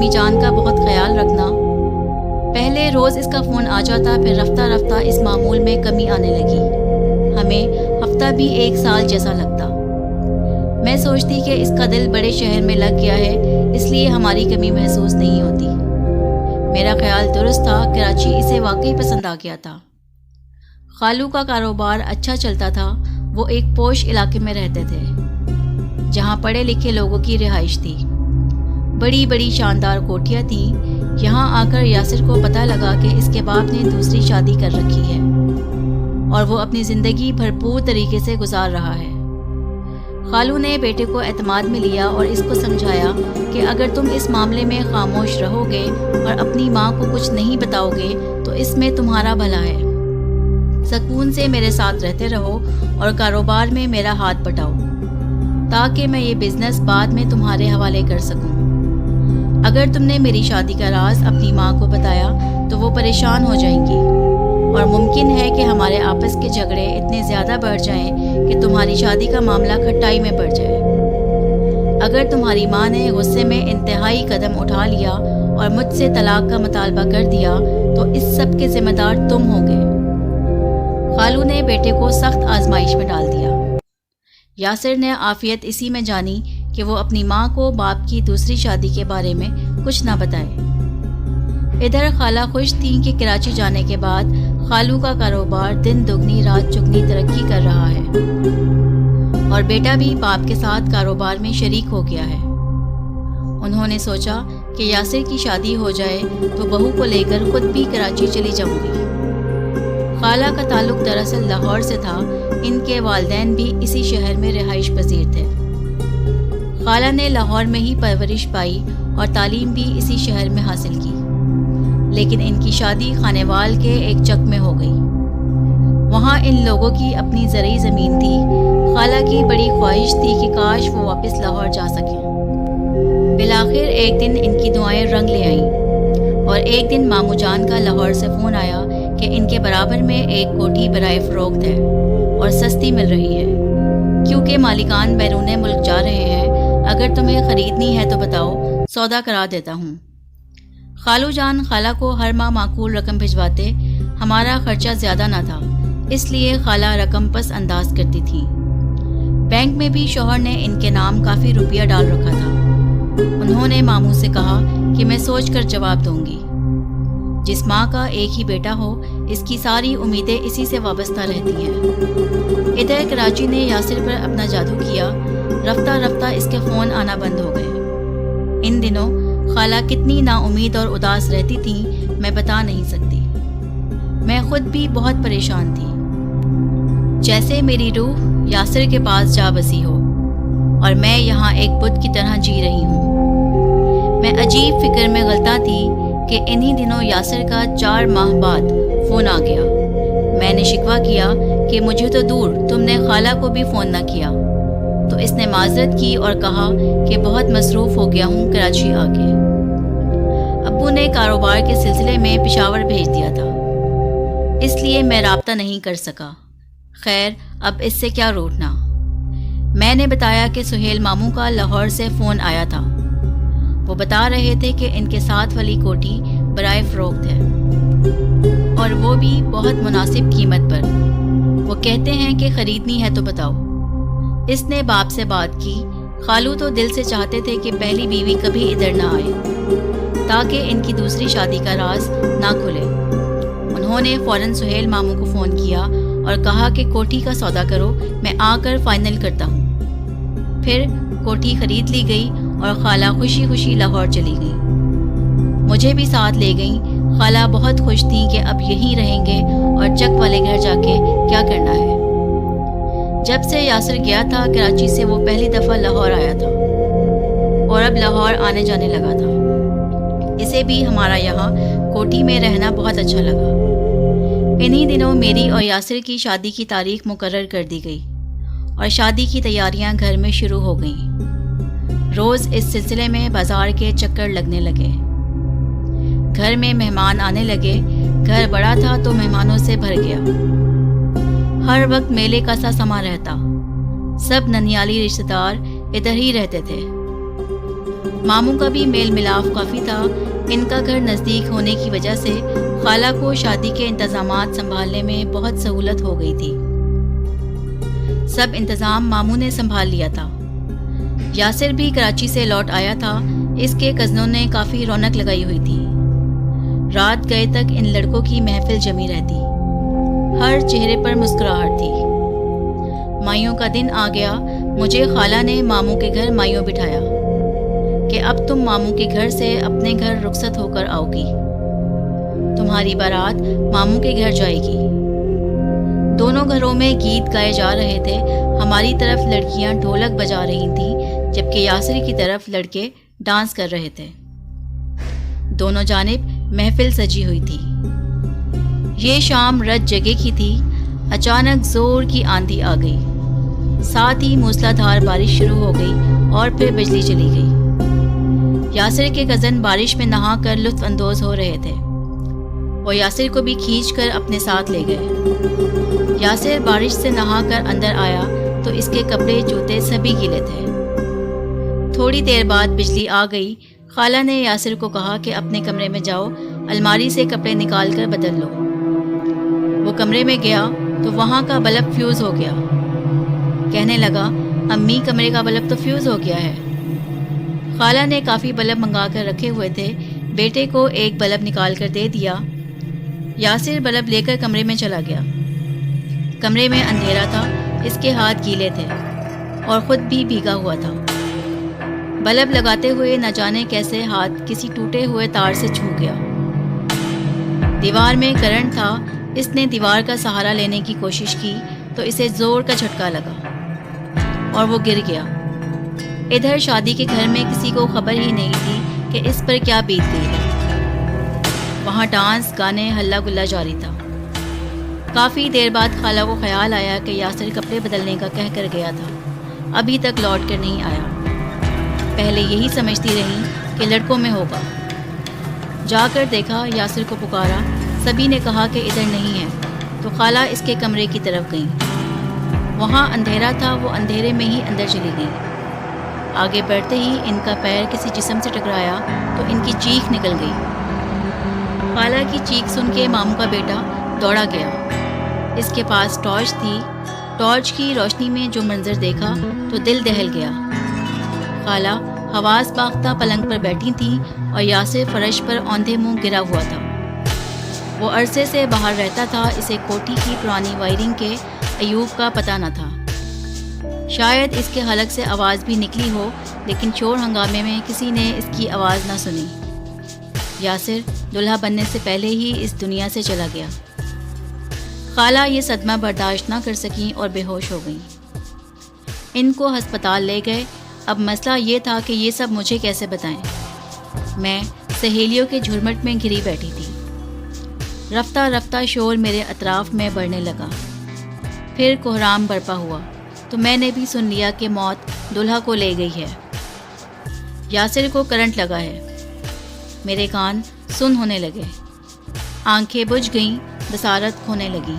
امی جان کا بہت خیال رکھنا۔ پہلے روز اس کا فون آ جاتا، پھر رفتہ رفتہ اس معمول میں کمی آنے لگی۔ ہمیں ہفتہ بھی 1 سال جیسا لگتا۔ میں سوچتی کہ اس کا دل بڑے شہر میں لگ گیا ہے، اس لیے ہماری کمی محسوس نہیں ہوتی۔ میرا خیال درست تھا، کراچی اسے واقعی پسند آ گیا تھا۔ خالو کا کاروبار اچھا چلتا تھا۔ وہ ایک پوش علاقے میں رہتے تھے جہاں پڑھے لکھے لوگوں کی رہائش تھی۔ بڑی بڑی شاندار کوٹھیاں تھیں۔ یہاں آ کر یاسر کو پتہ لگا کہ اس کے باپ نے دوسری شادی کر رکھی ہے اور وہ اپنی زندگی بھرپور طریقے سے گزار رہا ہے۔ خالو نے بیٹے کو اعتماد میں لیا اور اس کو سمجھایا کہ اگر تم اس معاملے میں خاموش رہو گے اور اپنی ماں کو کچھ نہیں بتاؤ گے تو اس میں تمہارا بھلا ہے۔ سکون سے میرے ساتھ رہتے رہو اور کاروبار میں میرا ہاتھ بٹاؤ تاکہ میں یہ بزنس بعد میں تمہارے حوالے کر سکوں۔ اگر تم نے میری شادی کا راز اپنی ماں کو بتایا تو وہ پریشان ہو جائیں گی اور ممکن ہے کہ ہمارے آپس کے جھگڑے اتنے زیادہ بڑھ جائیں کہ تمہاری شادی کا معاملہ کھٹائی میں پڑ جائے۔ اگر تمہاری ماں نے غصے میں انتہائی قدم اٹھا لیا اور مجھ سے طلاق کا مطالبہ کر دیا تو اس سب کے ذمہ دار تم ہوگے۔ خالو نے بیٹے کو سخت آزمائش میں ڈال دیا۔ یاسر نے عافیت اسی میں جانی کہ وہ اپنی ماں کو باپ کی دوسری شادی کے بارے میں کچھ نہ بتائے۔ ادھر خالہ خوش تھیں کہ کراچی جانے کے بعد خالو کا کاروبار دن دگنی رات چگنی ترقی کر رہا ہے اور بیٹا بھی باپ کے ساتھ کاروبار میں شریک ہو گیا ہے۔ انہوں نے سوچا کہ یاسر کی شادی ہو جائے تو بہو کو لے کر خود بھی کراچی چلی جاؤں گی۔ خالہ کا تعلق دراصل لاہور سے تھا۔ ان کے والدین بھی اسی شہر میں رہائش پذیر تھے۔ خالہ نے لاہور میں ہی پرورش پائی اور تعلیم بھی اسی شہر میں حاصل کی، لیکن ان کی شادی خانیوال کے ایک چک میں ہو گئی۔ وہاں ان لوگوں کی اپنی زرعی زمین تھی۔ خالہ کی بڑی خواہش تھی کہ کاش وہ واپس لاہور جا سکیں۔ بالآخر ایک دن ان کی دعائیں رنگ لے آئیں اور ایک دن ماموں جان کا لاہور سے فون آیا کہ ان کے برابر میں ایک کوٹھی برائے فروخت ہے اور سستی مل رہی ہے، کیونکہ مالکان بیرون ملک جا رہے ہیں۔ اگر تمہیں خریدنی ہے تو بتاؤ، سودا کرا دیتا ہوں۔ خالو جان خالہ کو ہر ماہ معقول رقم بھجواتے۔ ہمارا خرچہ زیادہ نہ تھا، اس لیے خالہ رقم پس انداز کرتی تھیں۔ بینک میں بھی شوہر نے ان کے نام کافی روپیہ ڈال رکھا تھا۔ انہوں نے ماموں سے کہا کہ میں سوچ کر جواب دوں گی۔ جس ماں کا ایک ہی بیٹا ہو، اس کی ساری امیدیں اسی سے وابستہ رہتی ہیں۔ ادھر کراچی نے یاسر پر اپنا جادو کیا۔ رفتہ رفتہ اس کے فون آنا بند ہو گئے۔ ان دنوں خالہ کتنی نا امید اور اداس رہتی تھیں میں بتا نہیں سکتی۔ میں خود بھی بہت پریشان تھی، جیسے میری روح یاسر کے پاس جا بسی ہو اور میں یہاں ایک بت کی طرح جی رہی ہوں۔ میں عجیب فکر میں غلطاں تھی کہ انہی دنوں یاسر کا 4 ماہ بعد فون آ گیا۔ میں نے شکوہ کیا کہ مجھے تو دور، تم نے خالہ کو بھی فون نہ کیا، تو اس نے معذرت کی اور کہا کہ بہت مصروف ہو گیا ہوں کراچی آ کے۔ ابو نے کاروبار کے سلسلے میں پشاور بھیج دیا تھا، اس لیے میں رابطہ نہیں کر سکا۔ خیر، اب اس سے کیا روٹنا۔ میں نے بتایا کہ سہیل ماموں کا لاہور سے فون آیا تھا۔ وہ بتا رہے تھے کہ ان کے ساتھ والی کوٹھی برائے فروخت ہے اور وہ بھی بہت مناسب قیمت پر۔ وہ کہتے ہیں کہ خریدنی ہے تو بتاؤ۔ اس نے باپ سے بات کی۔ خالو تو دل سے چاہتے تھے کہ پہلی بیوی کبھی ادھر نہ آئے تاکہ ان کی دوسری شادی کا راز نہ کھلے۔ انہوں نے فوراً سہیل ماموں کو فون کیا اور کہا کہ کوٹھی کا سودا کرو، میں آ کر فائنل کرتا ہوں۔ پھر کوٹھی خرید لی گئی اور خالہ خوشی خوشی لاہور چلی گئی۔ مجھے بھی ساتھ لے گئیں۔ خالہ بہت خوش تھیں کہ اب یہیں رہیں گے اور چک والے گھر جا کے کیا کرنا ہے۔ جب سے یاسر گیا تھا کراچی سے، وہ پہلی دفعہ لاہور آیا تھا اور اب لاہور آنے جانے لگا تھا۔ اسے بھی ہمارا یہاں کوٹھی میں رہنا بہت اچھا لگا۔ انہی دنوں میری اور یاسر کی شادی کی تاریخ مقرر کر دی گئی اور شادی کی تیاریاں گھر میں شروع ہو گئیں۔ روز اس سلسلے میں بازار کے چکر لگنے لگے، گھر میں مہمان آنے لگے۔ گھر بڑا تھا تو مہمانوں سے بھر گیا۔ ہر وقت میلے کا سا سما رہتا۔ سب ننیالی رشتہ دار ادھر ہی رہتے تھے۔ ماموں کا بھی میل ملاپ کافی تھا۔ ان کا گھر نزدیک ہونے کی وجہ سے خالہ کو شادی کے انتظامات سنبھالنے میں بہت سہولت ہو گئی تھی۔ سب انتظام ماموں نے سنبھال لیا تھا۔ یاسر بھی کراچی سے لوٹ آیا تھا۔ اس کے کزنوں نے کافی رونق لگائی ہوئی تھی۔ رات گئے تک ان لڑکوں کی محفل جمی رہتی، ہر چہرے پر مسکراہٹ تھی۔ مائیوں کا دن آ گیا۔ مجھے خالہ نے ماموں کے گھر مائیوں بٹھایا کہ اب تم ماموں کے گھر سے اپنے گھر رخصت ہو کر آؤ گی، تمہاری بارات ماموں کے گھر جائے گی۔ دونوں گھروں میں گیت گائے جا رہے تھے۔ ہماری طرف لڑکیاں ڈھولک بجا رہی تھیں، جبکہ یاسر کی طرف لڑکے ڈانس کر رہے تھے۔ دونوں جانب محفل سجی ہوئی تھی۔ یہ شام رت جگہ کی تھی۔ اچانک زور کی آندھی آ گئی، ساتھ ہی موسلا دھار بارش شروع ہو گئی اور پھر بجلی چلی گئی۔ یاسر کے کزن بارش میں نہا کر لطف اندوز ہو رہے تھے، اور یاسر کو بھی کھینچ کر اپنے ساتھ لے گئے۔ یاسر بارش سے نہا کر اندر آیا تو اس کے کپڑے جوتے سبھی گیلے تھے۔ تھوڑی دیر بعد بجلی آ گئی۔ خالہ نے یاسر کو کہا کہ اپنے کمرے میں جاؤ، الماری سے کپڑے نکال کر بدل لو۔ وہ کمرے میں گیا تو وہاں کا بلب فیوز ہو گیا۔ کہنے لگا، امی کمرے کا بلب تو فیوز ہو گیا ہے۔ خالہ نے کافی بلب منگا کر رکھے ہوئے تھے، بیٹے کو ایک بلب نکال کر دے دیا۔ یاسر بلب لے کر کمرے میں چلا گیا۔ کمرے میں اندھیرا تھا، اس کے ہاتھ گیلے تھے اور خود بھی بھیگا ہوا تھا۔ بلب لگاتے ہوئے نہ جانے کیسے ہاتھ کسی ٹوٹے ہوئے تار سے چھو گیا۔ دیوار میں کرنٹ تھا۔ اس نے دیوار کا سہارا لینے کی کوشش کی تو اسے زور کا جھٹکا لگا اور وہ گر گیا۔ ادھر شادی کے گھر میں کسی کو خبر ہی نہیں تھی کہ اس پر کیا بیت گئی ہے۔ وہاں ڈانس، گانے، ہلا گلا جاری تھا۔ کافی دیر بعد خالہ کو خیال آیا کہ یاسر کپڑے بدلنے کا کہہ کر گیا تھا، ابھی تک لوٹ کر نہیں آیا۔ پہلے یہی سمجھتی رہی کہ لڑکوں میں ہوگا۔ جا کر دیکھا، یاسر کو پکارا، سبھی نے کہا کہ ادھر نہیں ہے، تو خالہ اس کے کمرے کی طرف گئیں۔ وہاں اندھیرا تھا، وہ اندھیرے میں ہی اندر چلی گئی۔ آگے بڑھتے ہی ان کا پیر کسی جسم سے ٹکرایا تو ان کی چیخ نکل گئی۔ خالہ کی چیخ سن کے ماموں کا بیٹا دوڑا گیا۔ اس کے پاس ٹارچ تھی۔ ٹارچ کی روشنی میں جو منظر دیکھا تو دل دہل گیا۔ خالہ حواس باختہ پلنگ پر بیٹھی تھیں اور یاسر فرش پر اوندھے منہ گرا ہوا تھا۔ وہ عرصے سے باہر رہتا تھا، اسے کوٹھی کی پرانی وائرنگ کے ایوب کا پتہ نہ تھا۔ شاید اس کے حلق سے آواز بھی نکلی ہو، لیکن شور ہنگامے میں کسی نے اس کی آواز نہ سنی۔ یاسر دلہا بننے سے پہلے ہی اس دنیا سے چلا گیا۔ خالہ یہ صدمہ برداشت نہ کر سکیں اور بے ہوش ہو گئیں۔ ان کو ہسپتال لے گئے۔ اب مسئلہ یہ تھا کہ یہ سب مجھے کیسے بتائیں۔ میں سہیلیوں کے جھرمٹ میں گھری بیٹھی تھی۔ رفتہ رفتہ شور میرے اطراف میں بڑھنے لگا۔ پھر کوہرام برپا ہوا تو میں نے بھی سن لیا کہ موت دلہا کو لے گئی ہے۔ یاسر کو کرنٹ لگا ہے۔ میرے کان سن ہونے لگے، آنکھیں بجھ گئیں، بصارت کھونے لگی۔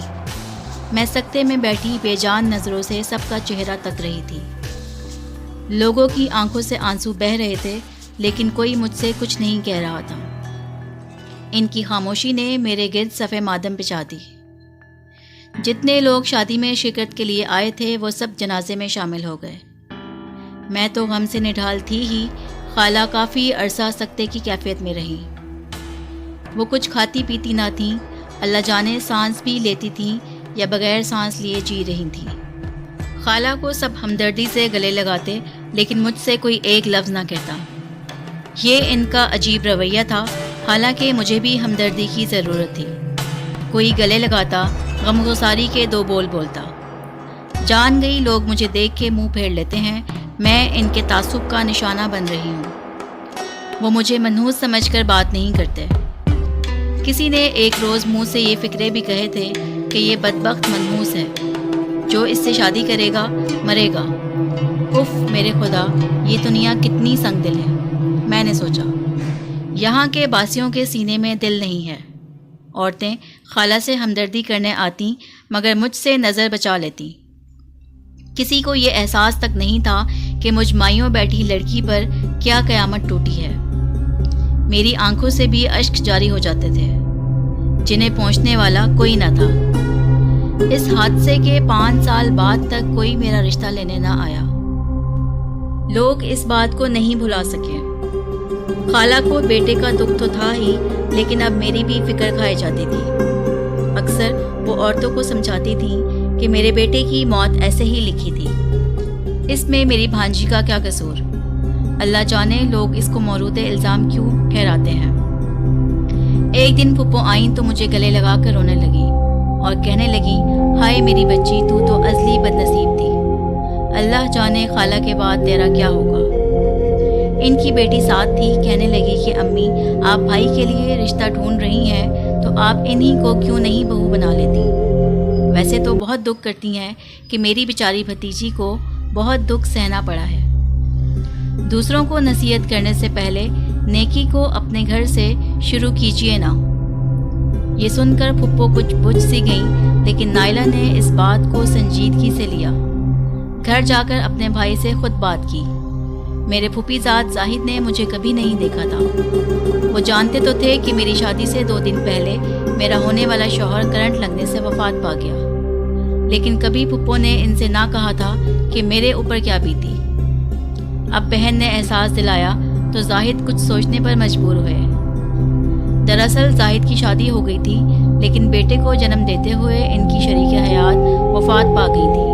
میں سکتے میں بیٹھی بے جان نظروں سے سب کا چہرہ تک رہی تھی۔ لوگوں کی آنکھوں سے آنسو بہہ رہے تھے، لیکن کوئی مجھ سے کچھ نہیں کہہ رہا تھا۔ ان کی خاموشی نے میرے گرد صفے مادم بچھا دی۔ جتنے لوگ شادی میں شرکت کے لیے آئے تھے وہ سب جنازے میں شامل ہو گئے۔ میں تو غم سے نڈھال تھی ہی۔ خالہ کافی عرصہ سکتے کی کیفیت میں رہی۔ وہ کچھ کھاتی پیتی نہ تھیں، اللہ جانے سانس بھی لیتی تھیں یا بغیر سانس لیے جی رہی تھیں۔ خالہ کو سب ہمدردی سے گلے لگاتے، لیکن مجھ سے کوئی ایک لفظ نہ کہتا۔ یہ ان کا عجیب رویہ تھا، حالانکہ مجھے بھی ہمدردی کی ضرورت تھی۔ کوئی گلے لگاتا، غم گساری کے دو بول بولتا۔ جان گئی لوگ مجھے دیکھ کے منہ پھیر لیتے ہیں، میں ان کے تعصب کا نشانہ بن رہی ہوں۔ وہ مجھے منحوس سمجھ کر بات نہیں کرتے۔ کسی نے ایک روز منہ سے یہ فکرے بھی کہے تھے کہ یہ بدبخت منحوس ہے، جو اس سے شادی کرے گا مرے گا۔ اف میرے خدا، یہ دنیا کتنی سنگ دل ہے۔ میں نے سوچا، یہاں کے باسیوں کے سینے میں دل نہیں ہے۔ عورتیں خالہ سے ہمدردی کرنے آتیں، مگر مجھ سے نظر بچا لیتی۔ کسی کو یہ احساس تک نہیں تھا کہ مجھ مائیوں بیٹھی لڑکی پر کیا قیامت ٹوٹی ہے۔ میری آنکھوں سے بھی اشک جاری ہو جاتے تھے، جنہیں پہنچنے والا کوئی نہ تھا۔ اس حادثے کے 5 سال بعد تک کوئی میرا رشتہ لینے نہ آیا۔ لوگ اس بات کو نہیں بھلا سکے۔ خالہ کو بیٹے کا دکھ تو تھا ہی، لیکن اب میری بھی فکر کھائی جاتی تھی۔ اکثر وہ عورتوں کو سمجھاتی تھیں کہ میرے بیٹے کی موت ایسے ہی لکھی تھی، اس میں میری بھانجی کا کیا قصور۔ اللہ جانے لوگ اس کو مورود الزام کیوں ٹھہراتے ہیں۔ ایک دن پھپھو آئیں تو مجھے گلے لگا کر رونے لگی اور کہنے لگی، ہائے میری بچی، تو ازلی بدنصیب تھی، اللہ جانے خالہ کے بعد تیرا کیا ہوگا۔ ان کی بیٹی ساتھ تھی، کہنے لگی کہ امی، آپ بھائی کے لیے رشتہ ڈھونڈ رہی ہیں تو آپ انہی کو کیوں نہیں بہو بنا لیتی۔ ویسے تو بہت دکھ کرتی ہیں کہ میری بیچاری بھتیجی کو بہت دکھ سہنا پڑا ہے۔ دوسروں کو نصیحت کرنے سے پہلے نیکی کو اپنے گھر سے شروع کیجیے نا۔ یہ سن کر پھپھو کچھ بجھ سی گئیں، لیکن نائلہ نے اس بات کو سنجیدگی سے لیا۔ گھر جا کر اپنے بھائی سے خود بات کی۔ میرے پھوپھی زاد زاہد نے مجھے کبھی نہیں دیکھا تھا۔ وہ جانتے تو تھے کہ میری شادی سے 2 دن پہلے میرا ہونے والا شوہر کرنٹ لگنے سے وفات پا گیا، لیکن کبھی پھپھو نے ان سے نہ کہا تھا کہ میرے اوپر کیا بیتی۔ اب بہن نے احساس دلایا تو زاہد کچھ سوچنے پر مجبور ہوئے۔ دراصل زاہد کی شادی ہو گئی تھی، لیکن بیٹے کو جنم دیتے ہوئے ان کی شریک حیات وفات پا گئی تھی۔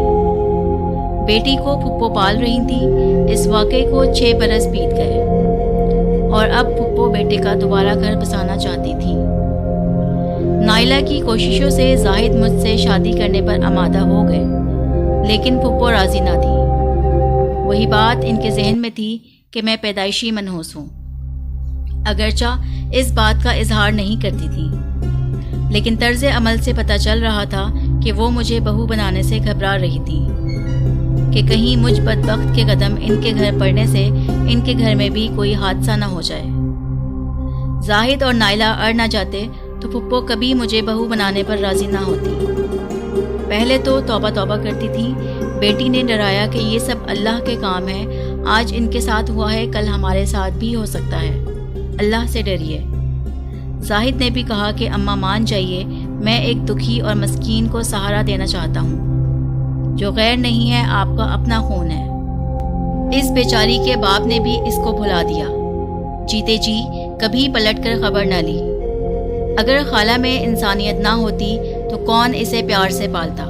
بیٹی کو پھپھو پال رہی تھی۔ اس واقعے کو 6 برس بیت گئے اور اب پھپھو بیٹے کا دوبارہ گھر بسانا چاہتی تھی۔ نائلہ کی کوششوں سے زاہد مجھ سے شادی کرنے پر آمادہ ہو گئے، لیکن پھپھو راضی نہ تھی۔ وہی بات ان کے ذہن میں تھی کہ میں پیدائشی منحوس ہوں، اگرچہ اس بات کا اظہار نہیں کرتی تھی، لیکن طرز عمل سے پتہ چل رہا تھا کہ وہ مجھے بہو بنانے سے گھبرا رہی تھی کہ کہیں مجھ بدبخت کے قدم ان کے گھر پڑنے سے ان کے گھر میں بھی کوئی حادثہ نہ ہو جائے۔ زاہد اور نائلہ اڑ نہ جاتے تو پھپھو کبھی مجھے بہو بنانے پر راضی نہ ہوتی۔ پہلے تو توبہ توبہ کرتی تھی، بیٹی نے ڈرایا کہ یہ سب اللہ کے کام ہے، آج ان کے ساتھ ہوا ہے کل ہمارے ساتھ بھی ہو سکتا ہے، اللہ سے ڈریے۔ زاہد نے بھی کہا کہ اماں مان جائیے، میں ایک دکھی اور مسکین کو سہارا دینا چاہتا ہوں، جو غیر نہیں ہے، آپ کا اپنا خون ہے۔ اس بیچاری کے باپ نے بھی اس کو بھلا دیا، جیتے جی کبھی پلٹ کر خبر نہ لی۔ اگر خالہ میں انسانیت نہ ہوتی تو کون اسے پیار سے پالتا۔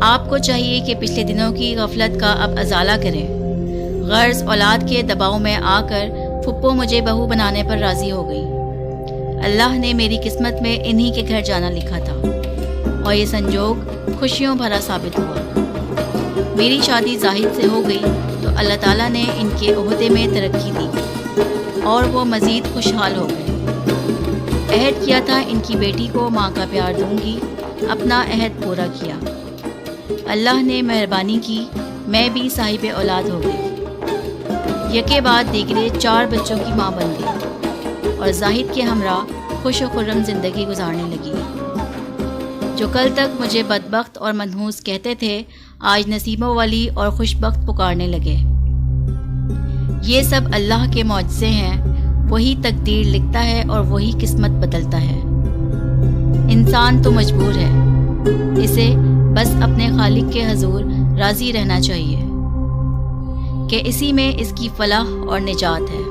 آپ کو چاہیے کہ پچھلے دنوں کی غفلت کا اب ازالہ کریں۔ غرض اولاد کے دباؤ میں آ کر پھپھو مجھے بہو بنانے پر راضی ہو گئی۔ اللہ نے میری قسمت میں انہی کے گھر جانا لکھا تھا اور یہ سنجوگ خوشیوں بھرا ثابت ہوا۔ میری شادی زاہد سے ہو گئی تو اللہ تعالیٰ نے ان کے عہدے میں ترقی دی اور وہ مزید خوشحال ہو گئے۔ عہد کیا تھا ان کی بیٹی کو ماں کا پیار دوں گی، اپنا عہد پورا کیا۔ اللہ نے مہربانی کی، میں بھی صاحب اولاد ہو گئی۔ یکے بعد دیگرے 4 بچوں کی ماں بن گئی اور زاہد کے ہمراہ خوش و خرم زندگی گزارنے لگی۔ جو کل تک مجھے بدبخت اور منحوس کہتے تھے، آج نصیبوں والی اور خوش بخت پکارنے لگے۔ یہ سب اللہ کے معجزے ہیں، وہی تقدیر لکھتا ہے اور وہی قسمت بدلتا ہے۔ انسان تو مجبور ہے، اسے بس اپنے خالق کے حضور راضی رہنا چاہیے کہ اسی میں اس کی فلاح اور نجات ہے۔